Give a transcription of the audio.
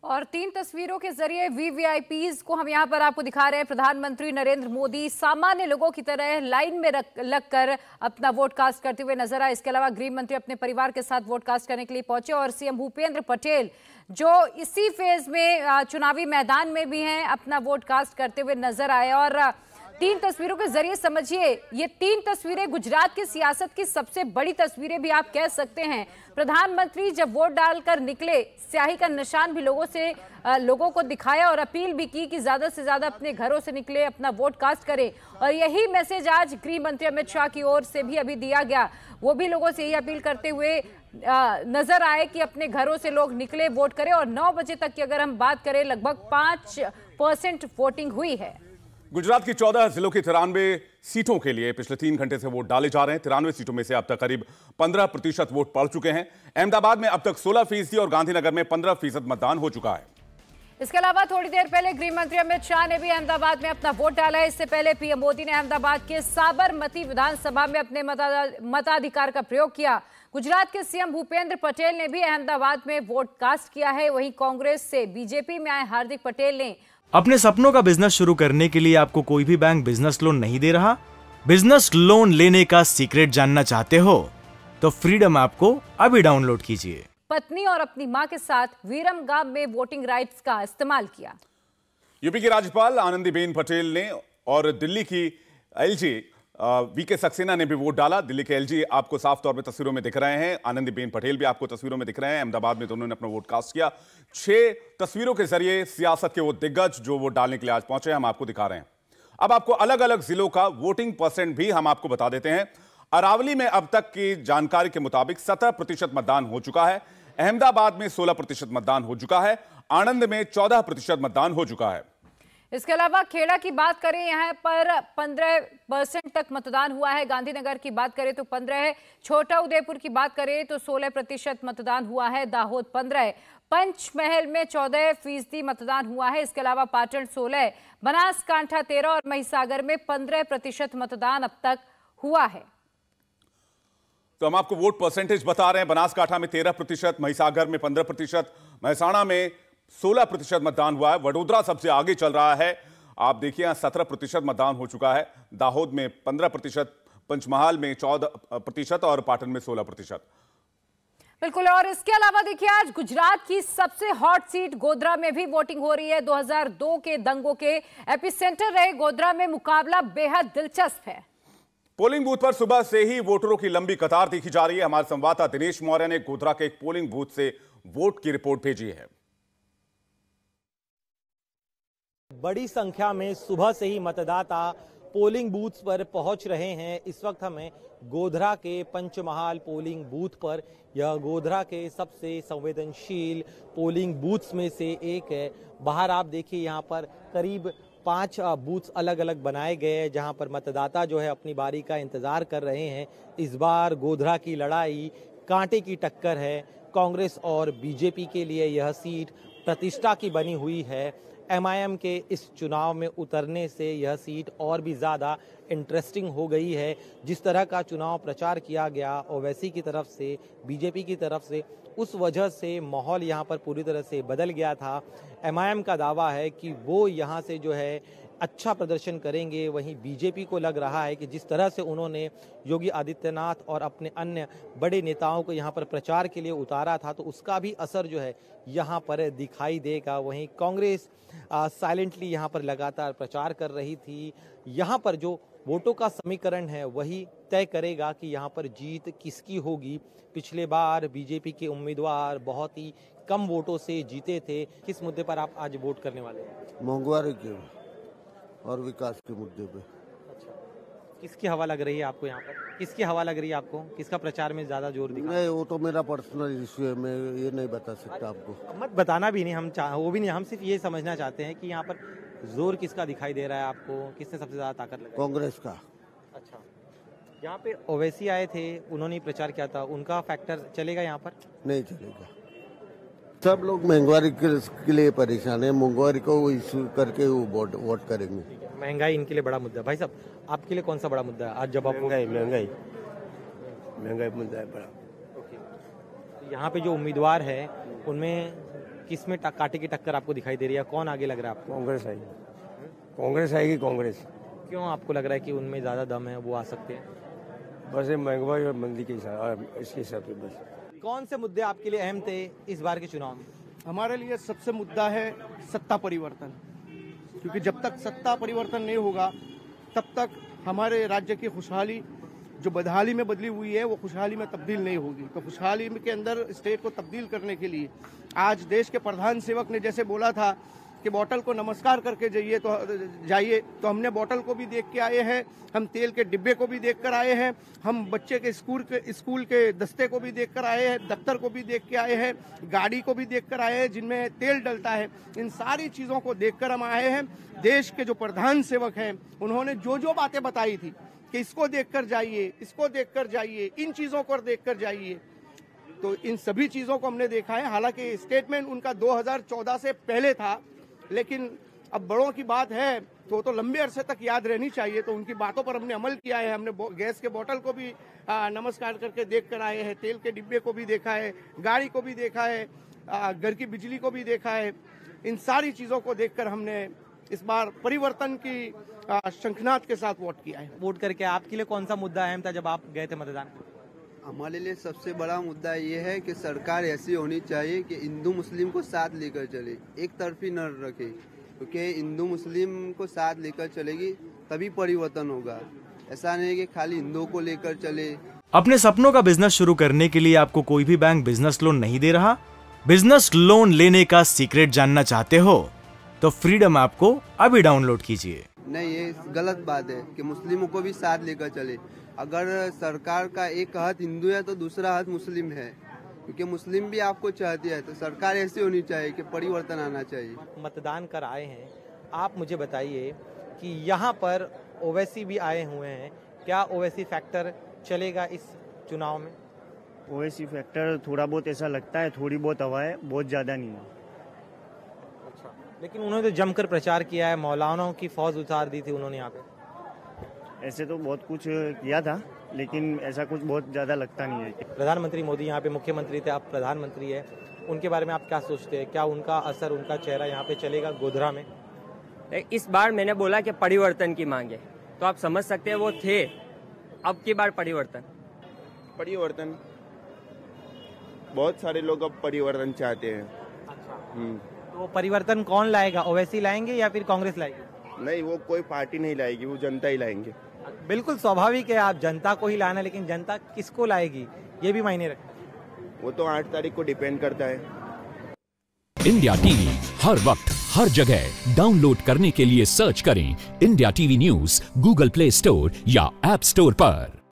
और 3 तस्वीरों के जरिए वीवीआईपीज को हम यहाँ पर आपको दिखा रहे हैं। प्रधानमंत्री नरेंद्र मोदी सामान्य लोगों की तरह लाइन में लगकर अपना वोट कास्ट करते हुए नजर आए। इसके अलावा गृह मंत्री अपने परिवार के साथ वोट कास्ट करने के लिए पहुंचे और सीएम भूपेंद्र पटेल जो इसी फेज में चुनावी मैदान में भी हैं, अपना वोट कास्ट करते हुए नजर आए। और 3 तस्वीरों के जरिए समझिए, ये 3 तस्वीरें गुजरात की सियासत की सबसे बड़ी तस्वीरें भी आप कह सकते हैं। प्रधानमंत्री जब वोट डालकर निकले, स्याही का निशान भी लोगों को दिखाया और अपील भी की कि ज्यादा से ज्यादा अपने घरों से निकले, अपना वोट कास्ट करें। और यही मैसेज आज गृह मंत्री अमित शाह की ओर से भी अभी दिया गया। वो भी लोगों से यही अपील करते हुए नजर आए कि अपने घरों से लोग निकले, वोट करें। और 9 बजे तक की अगर हम बात करें, लगभग 5% वोटिंग हुई है। गुजरात की 14 जिलों की 93 सीटों के लिए पिछले 3 घंटे से वोट डाले जा रहे हैं। 93 सीटों में से अब तक करीब 15% वोट पड़ चुके हैं। अहमदाबाद में अब तक 16% और गांधीनगर में 15% मतदान हो चुका है। इसके अलावा थोड़ी देर पहले गृह मंत्री अमित शाह ने भी अहमदाबाद में अपना वोट डाला है। इससे पहले पीएम मोदी ने अहमदाबाद के साबरमती विधानसभा में अपने मताधिकार का प्रयोग किया। गुजरात के सीएम भूपेंद्र पटेल ने भी अहमदाबाद में वोट कास्ट किया है। वहीं कांग्रेस से बीजेपी में आए हार्दिक पटेल ने अपने सपनों का बिजनेस शुरू करने के लिए आपको कोई भी बैंक बिजनेस लोन नहीं दे रहा? बिजनेस लोन लेने का सीक्रेट जानना चाहते हो तो फ्रीडम ऐप को अभी डाउनलोड कीजिए। पत्नी और अपनी मां के साथ वीरमगाम में वोटिंग राइट्स का इस्तेमाल किया। यूपी की राज्यपाल आनंदीबेन पटेल ने और दिल्ली की एलजी वीके सक्सेना ने भी वोट डाला। दिल्ली के एलजी आपको साफ तौर पे तस्वीरों में दिख रहे हैं, आनंदीबेन पटेल भी आपको तस्वीरों में दिख रहे हैं। अहमदाबाद में दोनों ने अपना वोट कास्ट किया। 6 तस्वीरों के जरिए सियासत के वो दिग्गज जो वोट डालने के लिए आज पहुंचे, हम आपको दिखा रहे हैं। अब आपको अलग अलग जिलों का वोटिंग परसेंट भी हम आपको बता देते हैं। अरावली में अब तक की जानकारी के मुताबिक 17% मतदान हो चुका है। अहमदाबाद में 16% मतदान हो चुका है। आणंद में 14% मतदान हो चुका है। इसके अलावा खेड़ा की बात करें, यहाँ पर 15% तक मतदान हुआ है। गांधीनगर की बात करें तो 15 है। छोटा उदयपुर की बात करें तो 16% मतदान हुआ है। दाहोद 15 है। पंचमहल में 14% मतदान हुआ है। इसके अलावा पाटन 16, बनासकांठा 13 और महिसागर में 15% मतदान अब तक हुआ है। तो हम आपको वोट परसेंटेज बता रहे हैं। बनासकांठा में 13%, महिसागर में 15%, महसाणा में 16% मतदान हुआ है। वडोदरा सबसे आगे चल रहा है। आप देखिए यहां 17% मतदान हो चुका है। दाहोद में 15%, पंचमहाल में 14% और पाटन में 16%। बिल्कुल। और इसके अलावा देखिए, आज गुजरात की सबसे हॉट सीट गोधरा में भी वोटिंग हो रही है। 2002 के दंगों के एपिसेंटर रहे गोधरा में मुकाबला बेहद दिलचस्प है। पोलिंग बूथ पर सुबह से ही वोटरों की लंबी कतार देखी जा रही है। हमारे संवाददाता दिनेश मौर्य ने गोधरा के एक पोलिंग बूथ से वोट की रिपोर्ट भेजी है। बड़ी संख्या में सुबह से ही मतदाता पोलिंग बूथ पर पहुंच रहे हैं। इस वक्त हमें गोधरा के पंचमहाल पोलिंग बूथ पर, यह गोधरा के सबसे संवेदनशील पोलिंग बूथ्स में से एक है। बाहर आप देखिए, यहाँ पर करीब 5 बूथ्स अलग अलग बनाए गए हैं जहां पर मतदाता जो है अपनी बारी का इंतजार कर रहे हैं। इस बार गोधरा की लड़ाई कांटे की टक्कर है। कांग्रेस और बीजेपी के लिए यह सीट प्रतिष्ठा की बनी हुई है। एमआईएम के इस चुनाव में उतरने से यह सीट और भी ज़्यादा इंटरेस्टिंग हो गई है। जिस तरह का चुनाव प्रचार किया गया ओवैसी की तरफ से, बीजेपी की तरफ से, उस वजह से माहौल यहाँ पर पूरी तरह से बदल गया था। एमआईएम का दावा है कि वो यहाँ से जो है अच्छा प्रदर्शन करेंगे। वहीं बीजेपी को लग रहा है कि जिस तरह से उन्होंने योगी आदित्यनाथ और अपने अन्य बड़े नेताओं को यहाँ पर प्रचार के लिए उतारा था, तो उसका भी असर जो है यहाँ पर दिखाई देगा। वहीं कांग्रेस साइलेंटली यहाँ पर लगातार प्रचार कर रही थी। यहाँ पर जो वोटों का समीकरण है वही तय करेगा कि यहाँ पर जीत किसकी होगी। पिछले बार बीजेपी के उम्मीदवार बहुत ही कम वोटों से जीते थे। किस मुद्दे पर आप आज वोट करने वाले हैं? महंगाई के और विकास के मुद्दे पे। अच्छा, किसकी हवा लग रही है आपको यहाँ पर? किसकी हवा लग रही है आपको? किसका प्रचार में ज्यादा जोर दिखा? नहीं, वो तो मेरा पर्सनल इश्यू है, मैं ये नहीं बता सकता आपको। मत बताना भी नहीं, वो भी नहीं, हम सिर्फ ये समझना चाहते हैं कि यहाँ पर जोर किसका दिखाई दे रहा है आपको? किसने सबसे ज्यादा ताकत लगाई? कांग्रेस का। अच्छा, यहाँ पे ओवैसी आए थे, उन्होंने प्रचार किया था, उनका फैक्टर चलेगा यहाँ पर? नहीं चलेगा। सब लोग महंगाई के लिए परेशान है। महंगाई को इश्यू करके वो वोट करेंगे। महंगाई इनके लिए बड़ा मुद्दा। भाई साहब, आपके लिए कौन सा बड़ा मुद्दा है आज जब आप? महंगाई मुद्दा है बड़ा। यहाँ पे जो उम्मीदवार है उनमें किस में कांटे की टक्कर आपको दिखाई दे रही है? कौन आगे लग रहा है आपको? कांग्रेस आएगी, कांग्रेस आएगी, कांग्रेस। क्यों आपको लग रहा है कि उनमें ज़्यादा दम है, वो आ सकते हैं? बस ये महंगाई और मंदी के हिसाब, इसके हिसाब से बस। कौन से मुद्दे आपके लिए अहम थे इस बार के चुनाव में? हमारे लिए सबसे मुद्दा है सत्ता परिवर्तन, क्योंकि जब तक सत्ता परिवर्तन नहीं होगा तब तक हमारे राज्य की खुशहाली जो बदहाली में बदली हुई है वो खुशहाली में तब्दील नहीं होगी। तो खुशहाली के अंदर स्टेट को तब्दील करने के लिए आज देश के प्रधान सेवक ने जैसे बोला था कि बोतल को नमस्कार करके जाइए, तो हमने बोतल को भी देख के आए हैं, हम तेल के डिब्बे को भी देख कर आए हैं, हम बच्चे के स्कूल के दस्ते को भी देख कर आए हैं, दफ्तर को भी देख के आए हैं, गाड़ी को भी देख कर आए हैं जिनमें तेल डलता है। इन सारी चीज़ों को देख कर हम आए हैं। देश के जो प्रधान सेवक हैं उन्होंने जो बातें बताई थी कि इसको देख कर जाइए, इसको देख कर जाइए, इन चीज़ों को देख कर जाइए, तो इन सभी चीज़ों को हमने देखा है। हालांकि स्टेटमेंट उनका 2014 से पहले था, लेकिन अब बड़ों की बात है तो लंबे अरसे तक याद रहनी चाहिए, तो उनकी बातों पर हमने अमल किया है। हमने गैस के बोतल को भी नमस्कार करके देख कर आए हैं, तेल के डिब्बे को भी देखा है, गाड़ी को भी देखा है, घर की बिजली को भी देखा है। इन सारी चीज़ों को देखकर हमने इस बार परिवर्तन की शंखनाद के साथ वोट किया है। वोट करके आपके लिए कौन सा मुद्दा अहम था जब आप गए थे मतदान? हमारे लिए सबसे बड़ा मुद्दा ये है कि सरकार ऐसी होनी चाहिए कि हिंदू मुस्लिम को साथ लेकर चले, एक तरफी न रखे, क्योंकि हिंदू मुस्लिम को साथ लेकर चलेगी तभी परिवर्तन होगा। ऐसा नहीं कि खाली हिंदुओं को लेकर चले। अपने सपनों का बिजनेस शुरू करने के लिए आपको कोई भी बैंक बिजनेस लोन नहीं दे रहा? बिजनेस लोन लेने का सीक्रेट जानना चाहते हो तो फ्रीडम ऐप को अभी डाउनलोड कीजिए। नहीं, ये गलत बात है कि मुस्लिमों को भी साथ लेकर चले। अगर सरकार का एक हाथ हिंदू है तो दूसरा हाथ मुस्लिम है, क्योंकि मुस्लिम भी आपको चाहती है, तो सरकार ऐसी होनी चाहिए कि परिवर्तन आना चाहिए। मतदान कर आए हैं, आप मुझे बताइए कि यहाँ पर ओवैसी भी आए हुए हैं, क्या ओवैसी फैक्टर चलेगा इस चुनाव में? ओवैसी फैक्टर थोड़ा बहुत ऐसा लगता है, थोड़ी बहुत हवा है, बहुत ज़्यादा नहीं है। अच्छा, लेकिन उन्होंने तो जमकर प्रचार किया है, मौलानाओं की फौज उतार दी थी उन्होंने यहाँ पे। ऐसे तो बहुत कुछ किया था, लेकिन ऐसा कुछ बहुत ज़्यादा लगता नहीं है। प्रधानमंत्री मोदी यहाँ पे मुख्यमंत्री थे, आप प्रधानमंत्री है, उनके बारे में आप क्या सोचते हैं? क्या उनका असर, उनका चेहरा यहाँ पे चलेगा गोधरा में? इस बार मैंने बोला कि परिवर्तन की मांग है, तो आप समझ सकते हैं वो थे। अब की बार परिवर्तन बहुत सारे लोग अब परिवर्तन चाहते हैं। अच्छा, तो परिवर्तन कौन लाएगा? ओवैसी लाएंगे या फिर कांग्रेस लाएगी? नहीं, वो कोई पार्टी नहीं लाएगी, वो जनता ही लाएंगे। बिल्कुल स्वाभाविक है, आप जनता को ही लाना, लेकिन जनता किसको लाएगी ये भी मायने रखता है। वो तो 8 तारीख को डिपेंड करता है। इंडिया टीवी हर वक्त हर जगह डाउनलोड करने के लिए सर्च करें India TV news Google play store या ऐप स्टोर पर।